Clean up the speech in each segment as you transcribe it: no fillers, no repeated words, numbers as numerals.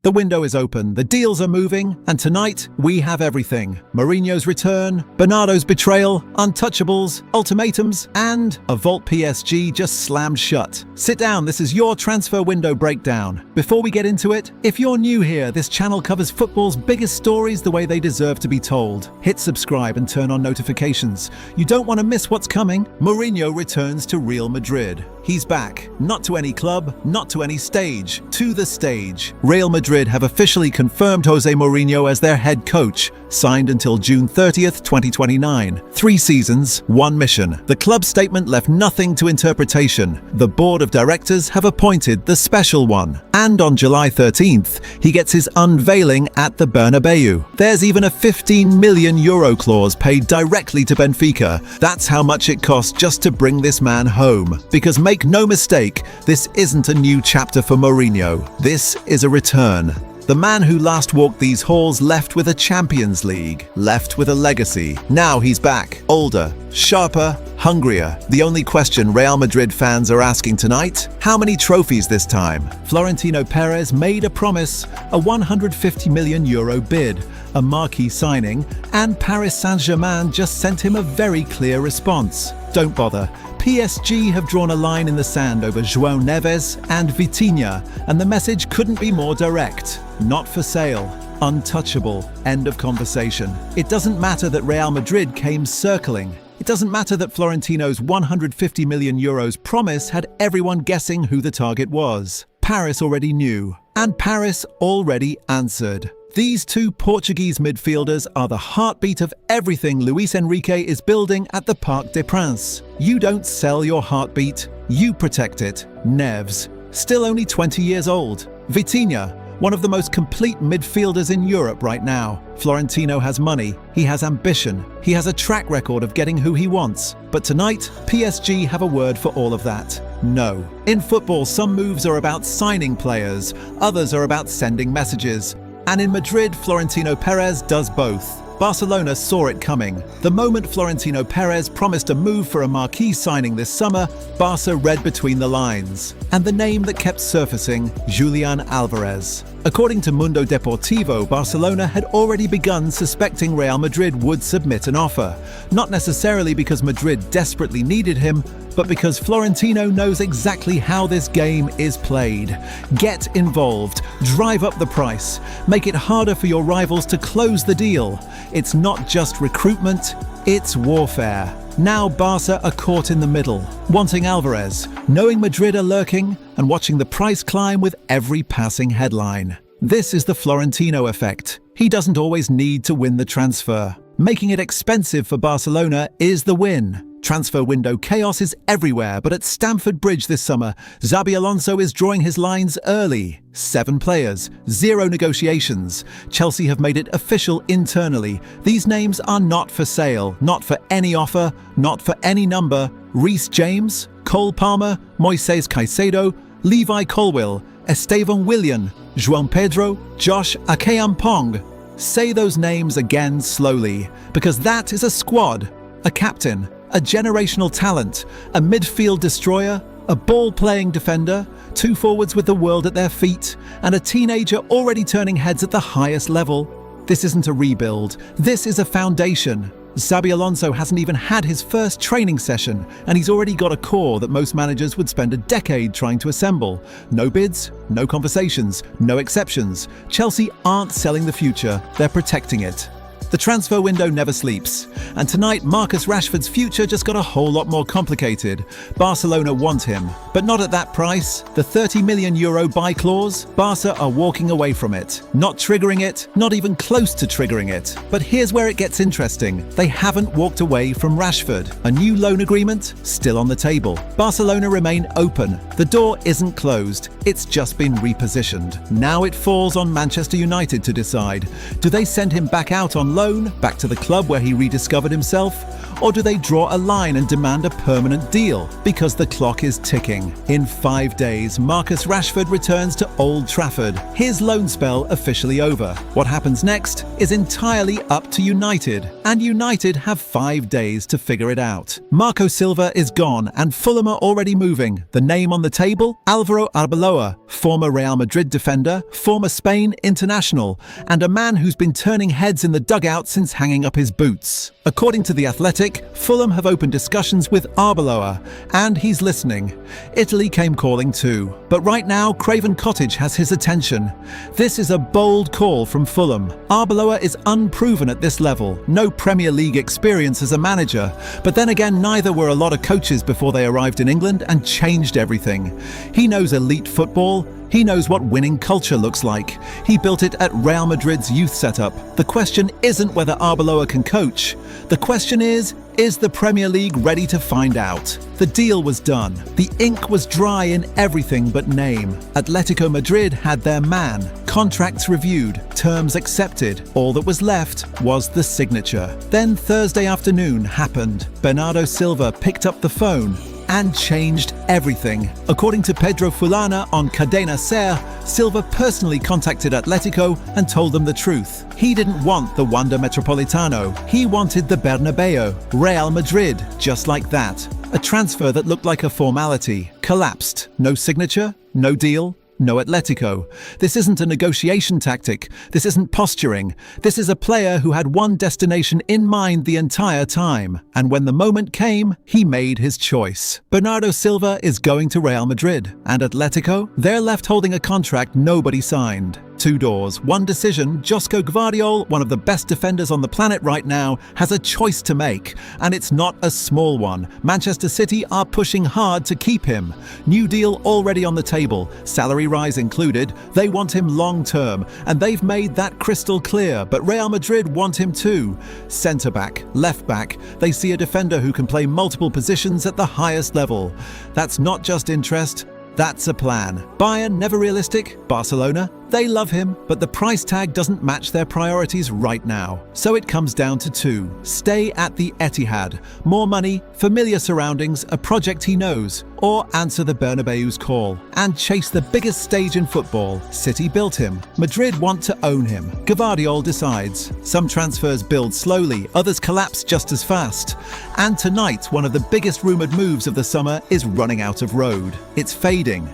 The window is open, the deals are moving, and tonight we have everything. Mourinho's return, Bernardo's betrayal, untouchables, ultimatums, and a vault PSG just slammed shut. Sit down, this is your transfer window breakdown. Before we get into it, if you're new here, this channel covers football's biggest stories the way they deserve to be told. Hit subscribe and turn on notifications. You don't want to miss what's coming. Mourinho returns to Real Madrid. He's back, not to any club, not to any stage, to the stage. Real Madrid have officially confirmed Jose Mourinho as their head coach, signed until June 30th, 2029. 3 seasons, 1 mission. The club statement left nothing to interpretation. The board of directors have appointed the special one. And on July 13th, he gets his unveiling at the Bernabeu. There's even a €15 million clause paid directly to Benfica. That's how much it costs just to bring this man home. Because make no mistake, this isn't a new chapter for Mourinho. This is a return. The man who last walked these halls left with a Champions League, left with a legacy. Now he's back, older, sharper, hungrier. The only question Real Madrid fans are asking tonight, how many trophies this time? Florentino Perez made a promise, a €150 million bid, a marquee signing, and Paris Saint-Germain just sent him a very clear response. Don't bother. PSG have drawn a line in the sand over João Neves and Vitinha, and the message couldn't be more direct. Not for sale. Untouchable. End of conversation. It doesn't matter that Real Madrid came circling. It doesn't matter that Florentino's €150 million promise had everyone guessing who the target was. Paris already knew, and Paris already answered. These 2 Portuguese midfielders are the heartbeat of everything Luis Enrique is building at the Parc des Princes. You don't sell your heartbeat, you protect it. Neves, still only 20 years old. Vitinha, one of the most complete midfielders in Europe right now. Florentino has money, he has ambition, he has a track record of getting who he wants. But tonight, PSG have a word for all of that. No. In football, some moves are about signing players, others are about sending messages. And in Madrid, Florentino Perez does both. Barcelona saw it coming. The moment Florentino Perez promised a move for a marquee signing this summer, Barca read between the lines. And the name that kept surfacing, Julian Alvarez. According to Mundo Deportivo, Barcelona had already begun suspecting Real Madrid would submit an offer. Not necessarily because Madrid desperately needed him, but because Florentino knows exactly how this game is played. Get involved, drive up the price, make it harder for your rivals to close the deal. It's not just recruitment, it's warfare. Now Barca are caught in the middle, wanting Alvarez, knowing Madrid are lurking, and watching the price climb with every passing headline. This is the Florentino effect. He doesn't always need to win the transfer. Making it expensive for Barcelona is the win. Transfer window chaos is everywhere, but at Stamford Bridge this summer, Xabi Alonso is drawing his lines early. 7 players, 0 negotiations. Chelsea have made it official internally. These names are not for sale, not for any offer, not for any number. Reece James, Cole Palmer, Moises Caicedo, Levi Colwill, Esteban Willian, João Pedro, Josh Akeampong. Say those names again slowly, because that is a squad, a captain, a generational talent, a midfield destroyer, a ball-playing defender, 2 forwards with the world at their feet, and a teenager already turning heads at the highest level. This isn't a rebuild, this is a foundation. Xabi Alonso hasn't even had his first training session, and he's already got a core that most managers would spend a decade trying to assemble. No bids, no conversations, no exceptions. Chelsea aren't selling the future, they're protecting it. The transfer window never sleeps, and tonight Marcus Rashford's future just got a whole lot more complicated. Barcelona want him, but not at that price. The €30 million buy clause, Barca are walking away from it. Not triggering it, not even close to triggering it. But here's where it gets interesting. They haven't walked away from Rashford. A new loan agreement, still on the table. Barcelona remain open. The door isn't closed, it's just been repositioned. Now it falls on Manchester United to decide. Do they send him back out on loan, back to the club where he rediscovered himself? Or do they draw a line and demand a permanent deal? Because the clock is ticking. In 5 days, Marcus Rashford returns to Old Trafford. His loan spell officially over. What happens next is entirely up to United, and United have 5 days to figure it out. Marco Silva is gone, and Fulham are already moving. The name on the table? Alvaro Arbeloa, former Real Madrid defender, former Spain international, and a man who's been turning heads in the dugout since hanging up his boots. According to The Athletic, Fulham have opened discussions with Arbeloa, and he's listening. Italy came calling too, but right now Craven Cottage has his attention. This is a bold call from Fulham. Arbeloa is unproven at this level, no Premier League experience as a manager, but then again neither were a lot of coaches before they arrived in England and changed everything. He knows elite football. He knows what winning culture looks like. He built it at Real Madrid's youth setup. The question isn't whether Arbeloa can coach. The question is the Premier League ready to find out? The deal was done. The ink was dry in everything but name. Atletico Madrid had their man. Contracts reviewed, terms accepted. All that was left was the signature. Then Thursday afternoon happened. Bernardo Silva picked up the phone and changed everything. According to Pedro Fulana on Cadena Ser, Silva personally contacted Atletico and told them the truth. He didn't want the Wanda Metropolitano. He wanted the Bernabeu, Real Madrid, just like that. A transfer that looked like a formality. Collapsed. No signature, no deal, no Atletico. This isn't a negotiation tactic. This isn't posturing. This is a player who had one destination in mind the entire time. And when the moment came, he made his choice. Bernardo Silva is going to Real Madrid. And Atletico? They're left holding a contract nobody signed. 2 doors, one decision. Josko Gvardiol, one of the best defenders on the planet right now, has a choice to make, and it's not a small one. Manchester City are pushing hard to keep him. New deal already on the table, salary rise included. They want him long term, and they've made that crystal clear, but Real Madrid want him too. Centre back, left back, they see a defender who can play multiple positions at the highest level. That's not just interest, that's a plan. Bayern, never realistic. Barcelona, they love him, but the price tag doesn't match their priorities right now. So it comes down to 2. Stay at the Etihad. More money, familiar surroundings, a project he knows. Or answer the Bernabeu's call and chase the biggest stage in football. City built him. Madrid want to own him. Gvardiol decides. Some transfers build slowly, others collapse just as fast. And tonight, one of the biggest rumoured moves of the summer is running out of road. It's fading.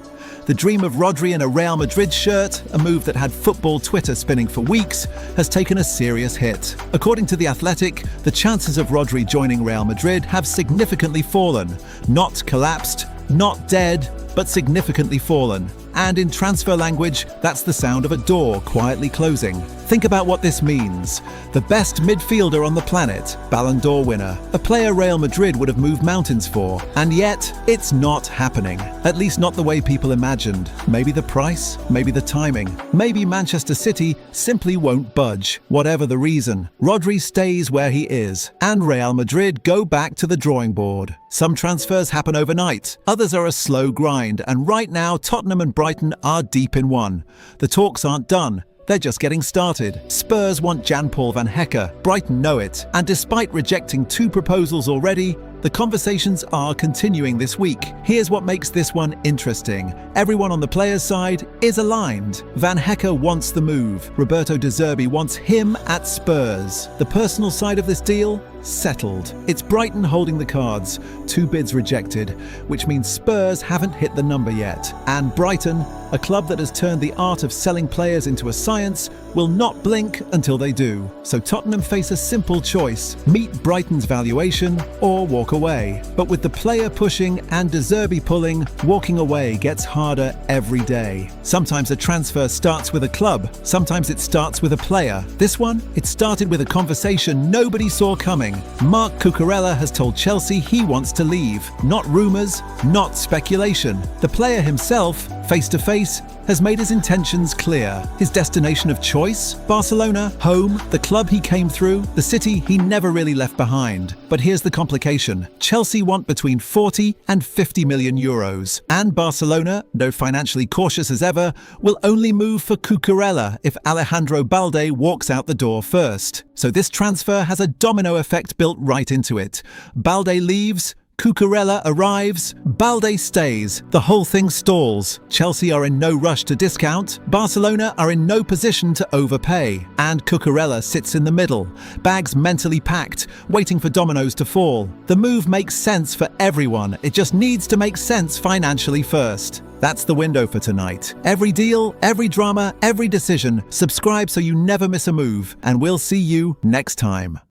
The dream of Rodri in a Real Madrid shirt, a move that had football Twitter spinning for weeks, has taken a serious hit. According to The Athletic, the chances of Rodri joining Real Madrid have significantly fallen. Not collapsed, not dead, but significantly fallen. And in transfer language, that's the sound of a door quietly closing. Think about what this means. The best midfielder on the planet, Ballon d'Or winner, a player Real Madrid would have moved mountains for. And yet, it's not happening. At least not the way people imagined. Maybe the price, maybe the timing. Maybe Manchester City simply won't budge. Whatever the reason, Rodri stays where he is. And Real Madrid go back to the drawing board. Some transfers happen overnight. Others are a slow grind. And right now, Tottenham and Brighton are deep in one. The talks aren't done. They're just getting started. Spurs want Jan-Paul van Hecke. Brighton know it. And despite rejecting 2 proposals already, the conversations are continuing this week. Here's what makes this one interesting. Everyone on the players' side is aligned. Van Hecke wants the move. Roberto De Zerbi wants him at Spurs. The personal side of this deal? Settled. It's Brighton holding the cards. 2 bids rejected, which means Spurs haven't hit the number yet. And Brighton, a club that has turned the art of selling players into a science, will not blink until they do. So Tottenham face a simple choice: meet Brighton's valuation or walk away. But with the player pushing and De Zerbi pulling, walking away gets harder every day. Sometimes a transfer starts with a club, sometimes it starts with a player. This one, it started with a conversation nobody saw coming. Marc Cucurella has told Chelsea he wants to leave. Not rumours, not speculation. The player himself face-to-face, has made his intentions clear. His destination of choice? Barcelona, home, the club he came through, the city he never really left behind. But here's the complication. Chelsea want between 40 and 50 million euros. And Barcelona, though financially cautious as ever, will only move for Cucurella if Alejandro Balde walks out the door first. So this transfer has a domino effect built right into it. Balde leaves, Cucurella arrives, Balde stays. The whole thing stalls. Chelsea are in no rush to discount, Barcelona are in no position to overpay, and Cucurella sits in the middle, bags mentally packed, waiting for dominoes to fall. The move makes sense for everyone, it just needs to make sense financially first. That's the window for tonight. Every deal, every drama, every decision. Subscribe so you never miss a move, and we'll see you next time.